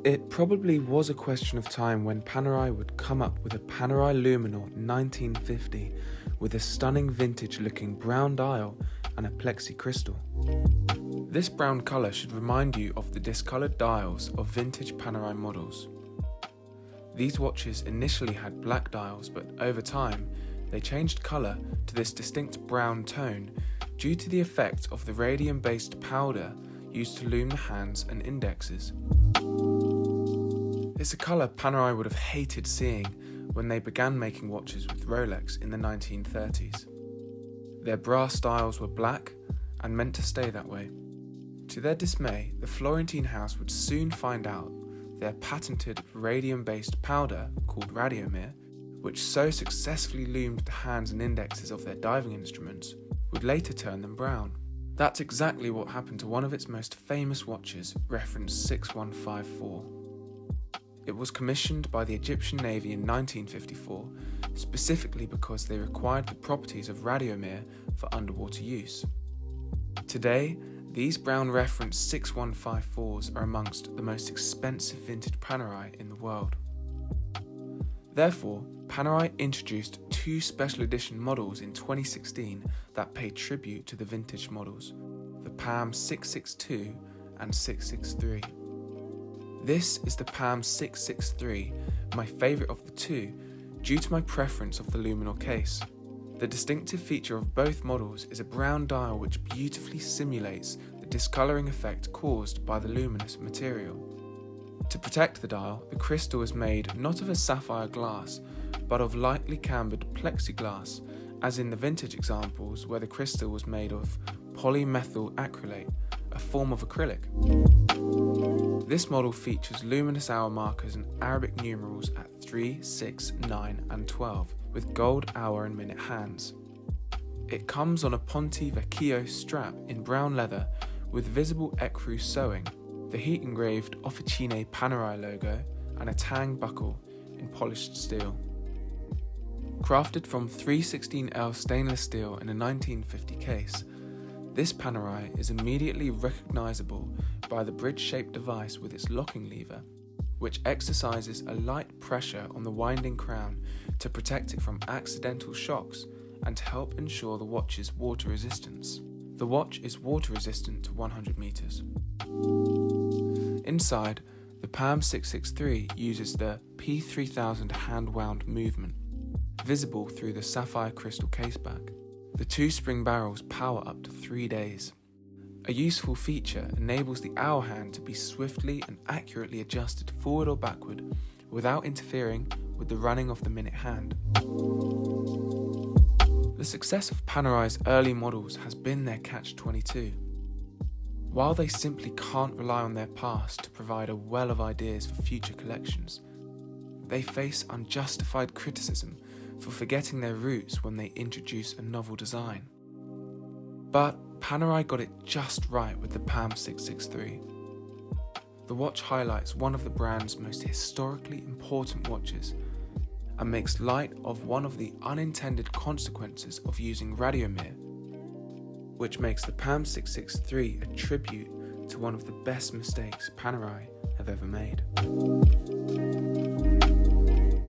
It probably was a question of time when Panerai would come up with a Panerai Luminor 1950 with a stunning vintage-looking brown dial and a plexi crystal. This brown colour should remind you of the discoloured dials of vintage Panerai models. These watches initially had black dials, but over time they changed colour to this distinct brown tone due to the effect of the radium-based powder used to lume the hands and indexes. It's a colour Panerai would have hated seeing when they began making watches with Rolex in the 1930s. Their brass dials were black and meant to stay that way. To their dismay, the Florentine house would soon find out their patented radium-based powder, called Radiomir, which so successfully loomed the hands and indexes of their diving instruments, would later turn them brown. That's exactly what happened to one of its most famous watches, reference 6154. It was commissioned by the Egyptian Navy in 1954, specifically because they required the properties of Radiomir for underwater use. Today, these brown reference 6154s are amongst the most expensive vintage Panerai in the world. Therefore, Panerai introduced two special edition models in 2016 that pay tribute to the vintage models, the PAM662 and 663. This is the PAM663, my favourite of the two, due to my preference of the Luminor case. The distinctive feature of both models is a brown dial which beautifully simulates the discolouring effect caused by the luminous material. To protect the dial, the crystal is made not of a sapphire glass, but of lightly cambered plexiglass, as in the vintage examples where the crystal was made of polymethyl acrylate, a form of acrylic. This model features luminous hour markers and Arabic numerals at 3, 6, 9 and 12, with gold hour and minute hands. It comes on a Ponte Vecchio strap in brown leather with visible ecru sewing, the heat-engraved Officine Panerai logo, and a Tang buckle in polished steel. Crafted from 316L stainless steel in a 1950 case, this Panerai is immediately recognisable by the bridge-shaped device with its locking lever, which exercises a light pressure on the winding crown to protect it from accidental shocks and to help ensure the watch's water resistance. The watch is water resistant to 100 meters. Inside, the PAM663 uses the P3000 hand-wound movement, visible through the sapphire crystal caseback. The two spring barrels power up to 3 days. A useful feature enables the hour hand to be swiftly and accurately adjusted forward or backward without interfering with the running of the minute hand. The success of Panerai's early models has been their catch-22. While they simply can't rely on their past to provide a well of ideas for future collections, they face unjustified criticism for forgetting their roots when they introduce a novel design. But Panerai got it just right with the PAM663. The watch highlights one of the brand's most historically important watches and makes light of one of the unintended consequences of using Radiomir, which makes the PAM663 a tribute to one of the best mistakes Panerai have ever made.